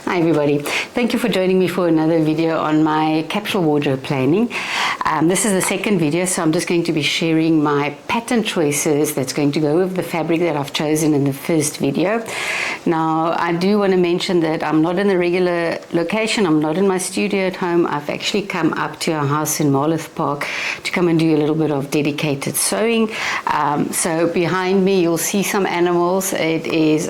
Hi everybody, thank you for joining me for another video on my capsule wardrobe planning. This is the second video, so I'm just going to be sharing my pattern choices that's going to go with the fabric that I've chosen in the first video. Now I do want to mention that I'm not in the regular location, I'm not in my studio at home. I've actually come up to our house in Marloth Park to come and do a little bit of dedicated sewing. So behind me you'll see some animals. It is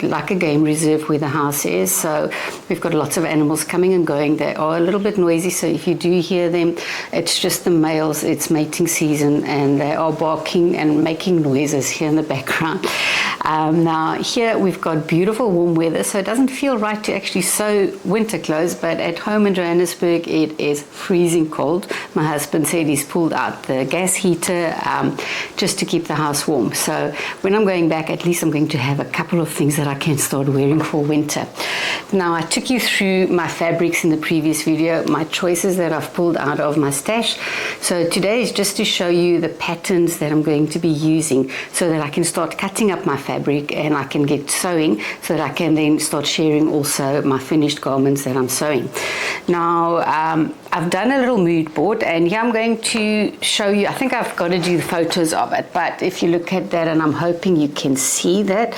like a game reserve where the house is, so we've got lots of animals coming and going. They are a little bit noisy, so if you do hear them, it's just the males. It's mating season and they are barking and making noises here in the background. Now here we've got beautiful warm weather, so it doesn't feel right to actually sew winter clothes, but at home in Johannesburg it is freezing cold. My husband said he's pulled out the gas heater just to keep the house warm. So when I'm going back, at least I'm going to have a couple of things that I can start wearing for winter. Now I took you through my fabrics in the previous video, my choices that I've pulled out of my stash. So today is just to show you the patterns that I'm going to be using so that I can start cutting up my fabric and I can get sewing so that I can then start sharing also my finished garments that I'm sewing. Now I've done a little mood board, and here I'm going to show you. I think I've got to do the photos of it, but if you look at that, and I'm hoping you can see that,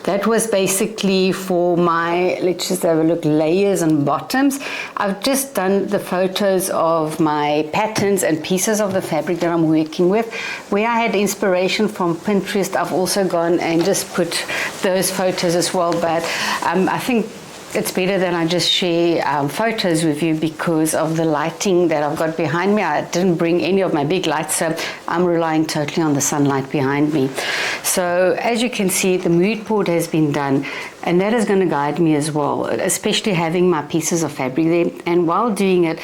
that was basically for my, let's just have a look, layers and bottoms. I've just done the photos of my patterns and pieces of the fabric that I'm working with. Where I had inspiration from Pinterest, I've also gone and just put those photos as well, but I think it's better that I just share photos with you because of the lighting that I've got behind me. I didn't bring any of my big lights, so I'm relying totally on the sunlight behind me. So as you can see, the mood board has been done, and that is going to guide me as well, especially having my pieces of fabric there. And while doing it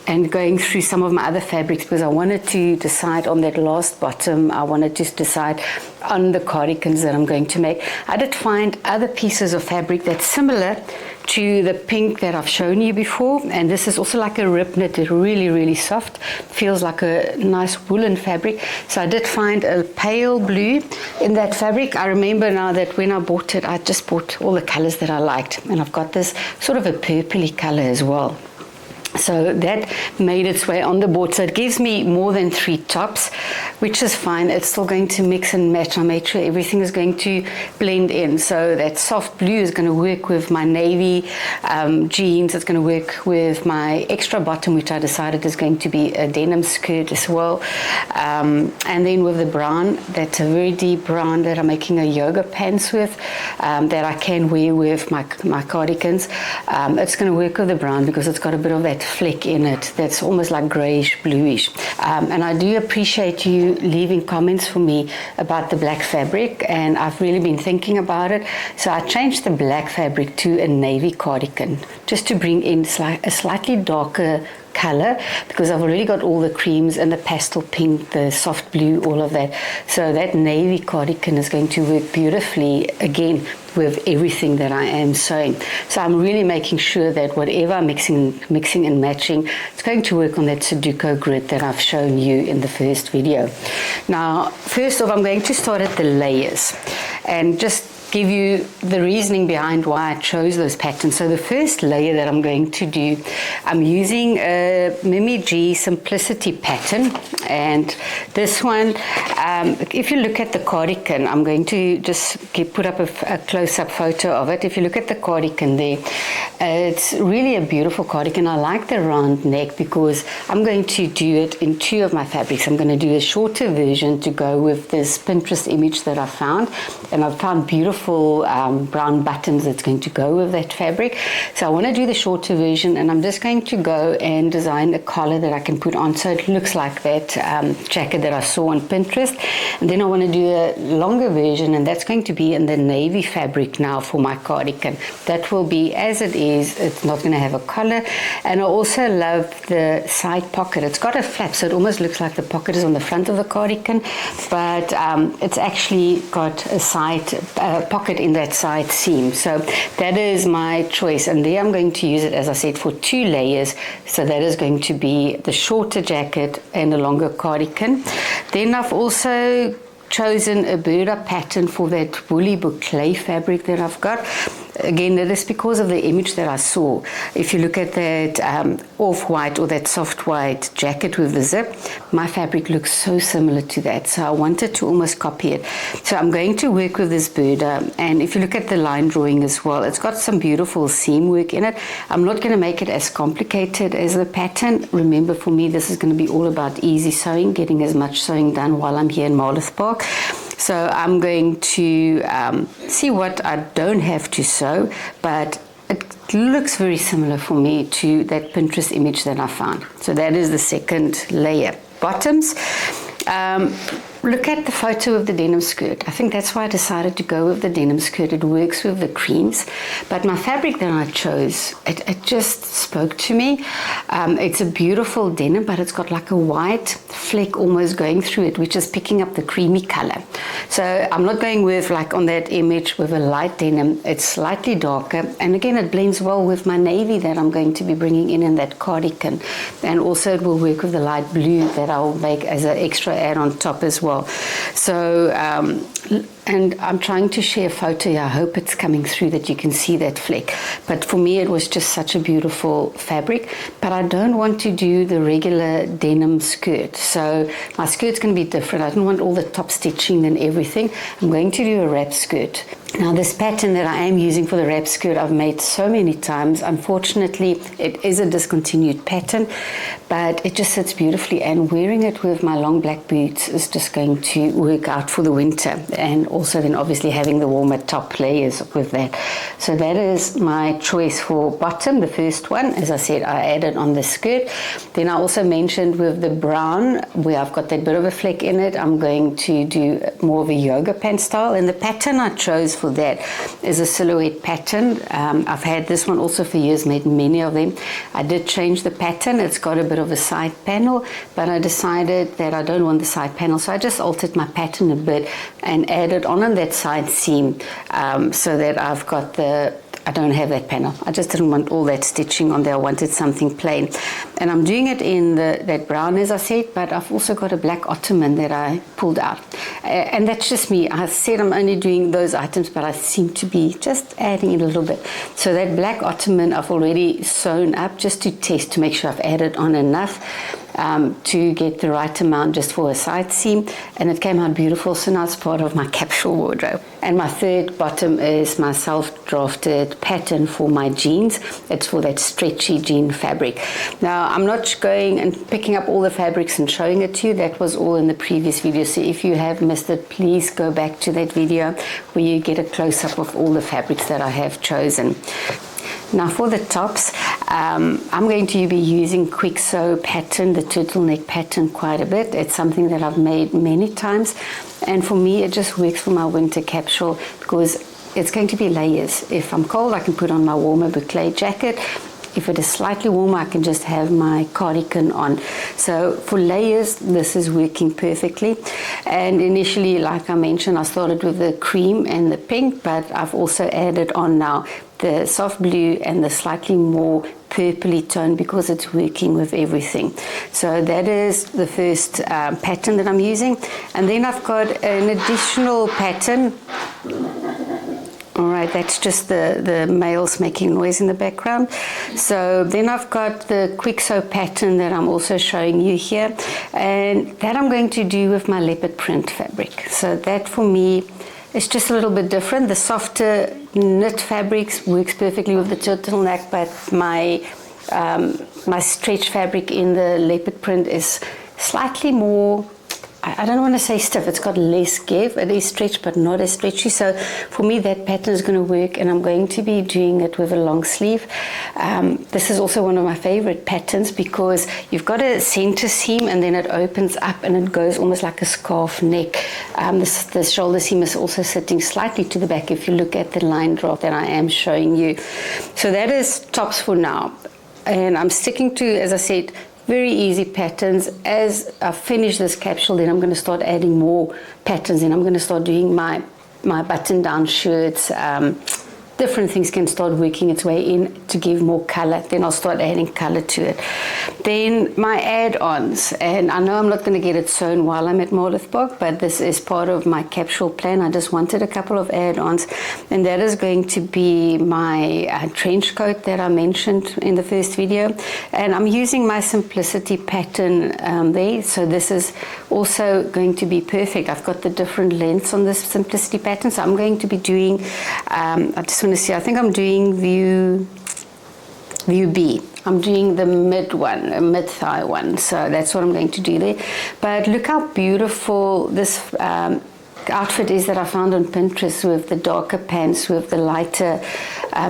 and going through some of my other fabrics, because I wanted to decide on that last bottom, I wanted to decide on the cardigans that I'm going to make. I did find other pieces of fabric that's similar to the pink that I've shown you before, and this is also like a rib knit. It's really soft, feels like a nice woolen fabric. So I did find a pale blue in that fabric. I remember now that when I bought it, I just bought all the colors that I liked, and I've got this sort of a purpley color as well. So that made its way on the board. So it gives me more than 3 tops, which is fine. It's still going to mix and match. I made sure everything is going to blend in. So that soft blue is going to work with my navy jeans. It's going to work with my extra bottom, which I decided is going to be a denim skirt as well. And then with the brown, that's a very deep brown that I'm making a yoga pants with, that I can wear with my cardigans. It's going to work with the brown because it's got a bit of that fleck in it that's almost like grayish bluish, and I do appreciate you leaving comments for me about the black fabric, and I've really been thinking about it. So I changed the black fabric to a navy cardigan just to bring in a slightly darker color, because I've already got all the creams and the pastel pink, the soft blue, all of that. So that navy cardigan is going to work beautifully again with everything that I am sewing. So I'm really making sure that whatever I'm mixing and matching, it's going to work on that Sudoku grid that I've shown you in the first video. Now, first off, I'm going to start at the layers and just give you the reasoning behind why I chose those patterns. So the first layer that I'm going to do, I'm using a Mimi G Simplicity pattern, and this one, if you look at the cardigan, I'm going to just put up a close-up photo of it. If you look at the cardigan there, it's really a beautiful cardigan. I like the round neck because I'm going to do it in 2 of my fabrics. I'm going to do a shorter version to go with this Pinterest image that I found, and I've found beautiful brown buttons that's going to go with that fabric. So I want to do the shorter version, and I'm just going to go and design a collar that I can put on so it looks like that jacket that I saw on Pinterest. And then I want to do a longer version, and that's going to be in the navy fabric now for my cardigan. That will be as it is. It's not going to have a collar. And I also love the side pocket. It's got a flap, so it almost looks like the pocket is on the front of the cardigan, but it's actually got a side pocket in that side seam. So that is my choice, and there I'm going to use it, as I said, for 2 layers. So that is going to be the shorter jacket and a longer cardigan. Then I've also chosen a Burda pattern for that woolly boucle fabric that I've got. again, that is because of the image that I saw. If you look at that off-white or that soft white jacket with the zip, my fabric looks so similar to that. So I wanted to almost copy it. So I'm going to work with this border, and if you look at the line drawing as well, it's got some beautiful seam work in it. I'm not going to make it as complicated as the pattern. Remember, for me, this is going to be all about easy sewing, getting as much sewing done while I'm here in Marloth Park. So I'm going to see what I don't have to sew, but it looks very similar for me to that Pinterest image that I found. So that is the second layer. Bottoms. Look at the photo of the denim skirt. I think that's why I decided to go with the denim skirt. It works with the creams, but my fabric that I chose, it just spoke to me. It's a beautiful denim, but it's got like a white fleck almost going through it, which is picking up the creamy color. So I'm not going with, like on that image, with a light denim. It's slightly darker, and again, it blends well with my navy that I'm going to be bringing in that cardigan, and also it will work with the light blue that I'll make as an extra add on top as well. So and I'm trying to share a photo here. I hope it's coming through that you can see that fleck. But for me, it was just such a beautiful fabric. But I don't want to do the regular denim skirt. So my skirt's going to be different. I don't want all the top stitching and everything. I'm going to do a wrap skirt. Now, this pattern that I am using for the wrap skirt, I've made so many times. Unfortunately, it is a discontinued pattern, but it just sits beautifully, and wearing it with my long black boots is just going to work out for the winter, and also then obviously having the warmer top layers with that. So that is my choice for bottom, the first one. As I said, I added on the skirt. Then I also mentioned with the brown, where I've got that bit of a fleck in it, I'm going to do more of a yoga pant style, and the pattern I chose for that is a silhouette pattern. I've had this one also for years, made many of them. I did change the pattern. It's got a bit of a side panel, but I decided that I don't want the side panel, so I just altered my pattern a bit and added on that side seam, so that I've got I don't have that panel. I just didn't want all that stitching on there. I wanted something plain. And I'm doing it in that brown, as I said, but I've also got a black ottoman that I pulled out. And that's just me. I said I'm only doing those items, but I seem to be just adding in a little bit. So that black ottoman I've already sewn up just to test, to make sure I've added on enough to get the right amount just for a side seam, and it came out beautiful. So now it's part of my capsule wardrobe. And my third bottom is my self-drafted pattern for my jeans. It's for that stretchy jean fabric. Now, I'm not going and picking up all the fabrics and showing it to you. That was all in the previous video. So if you have missed it, please go back to that video where you get a close-up of all the fabrics that I have chosen. Now for the tops, I'm going to be using quick sew pattern, the turtleneck pattern, quite a bit. It's something that I've made many times, and for me it just works for my winter capsule because it's going to be layers. If I'm cold, I can put on my warmer boucle jacket. If it is slightly warmer, I can just have my cardigan on. So for layers, this is working perfectly. And initially, like I mentioned, I started with the cream and the pink, but I've also added on now the soft blue and the slightly more purpley tone because it's working with everything. So that is the first pattern that I'm using. And then I've got an additional pattern. All right, that's just the males making noise in the background. So then I've got the quick sew pattern that I'm also showing you here, and that I'm going to do with my leopard print fabric. So that for me is just a little bit different. The softer knit fabrics works perfectly with the turtleneck, but my stretch fabric in the leopard print is slightly more, I don't want to say stiff, it's got less give. It is stretched but not as stretchy. So for me that pattern is going to work, and I'm going to be doing it with a long sleeve. This is also one of my favorite patterns because you've got a center seam and then it opens up and it goes almost like a scarf neck. The shoulder seam is also sitting slightly to the back if you look at the line draft that I am showing you. So that is tops for now, and I'm sticking to, as I said, very easy patterns. As I finish this capsule, then I'm going to start adding more patterns, and I'm going to start doing my button-down shirts, different things can start working its way in to give more color. Then I'll start adding color to it. Then my add-ons, and I know I'm not going to get it sewn while I'm at Marloth Park, but this is part of my capsule plan. I just wanted a couple of add-ons, and that is going to be my trench coat that I mentioned in the first video, and I'm using my Simplicity pattern there, so this is also going to be perfect. I've got the different lengths on this Simplicity pattern, so I'm going to be doing I just want to see, I think I'm doing view B. I'm doing the mid thigh one, so that's what I'm going to do there. But look how beautiful this outfit is that I found on Pinterest, with the darker pants with the lighter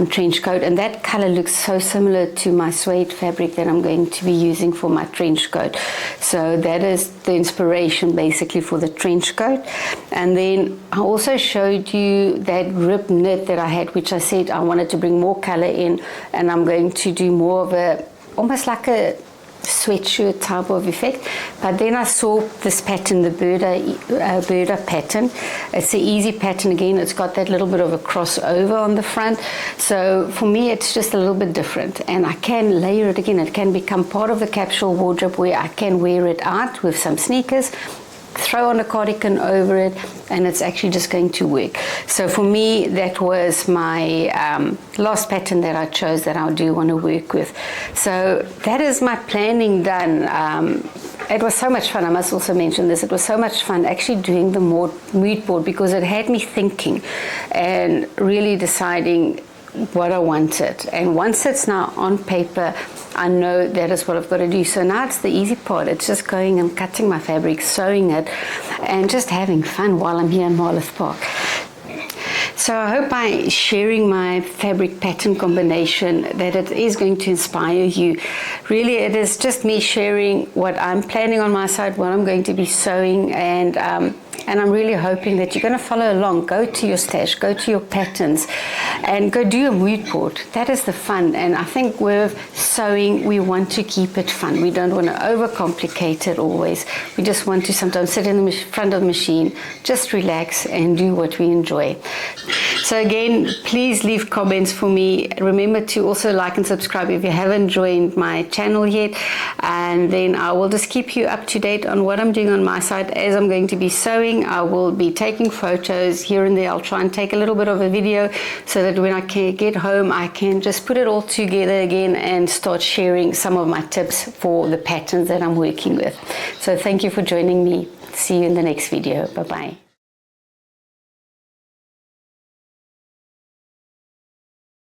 trench coat, and that color looks so similar to my suede fabric that I'm going to be using for my trench coat. So that is the inspiration basically for the trench coat. And then I also showed you that rib knit that I had, which I said I wanted to bring more color in, and I'm going to do more of a almost like a sweatshirt type of effect. But then I saw this pattern, the Burda pattern. It's an easy pattern again. It's got that little bit of a crossover on the front, so for me it's just a little bit different, and I can layer it again. It can become part of the capsule wardrobe where I can wear it out with some sneakers, throw on a cardigan over it, and it's actually just going to work. So for me, that was my last pattern that I chose that I do want to work with. So that is my planning done. It was so much fun. I must also mention this. It was so much fun actually doing the mood board, because it had me thinking and really deciding what I wanted. And once it's now on paper, I know that is what I've got to do. So now it's the easy part. It's just going and cutting my fabric, sewing it, and just having fun while I'm here in Marloth Park. So I hope by sharing my fabric pattern combination that it is going to inspire you. Really, it is just me sharing what I'm planning on my side, what I'm going to be sewing, and I'm really hoping that you're going to follow along. Go to your stash, go to your patterns, and go do a mood board. That is the fun. And I think with sewing, we want to keep it fun. We don't want to overcomplicate it always. We just want to sometimes sit in the front of the machine, just relax and do what we enjoy. So again, please leave comments for me. Remember to also like and subscribe if you haven't joined my channel yet, and then I will just keep you up to date on what I'm doing on my side. As I'm going to be sewing, I will be taking photos here and there. I'll try and take a little bit of a video so that when I can get home, I can just put it all together again and start sharing some of my tips for the patterns that I'm working with. So thank you for joining me. See you in the next video. Bye-bye.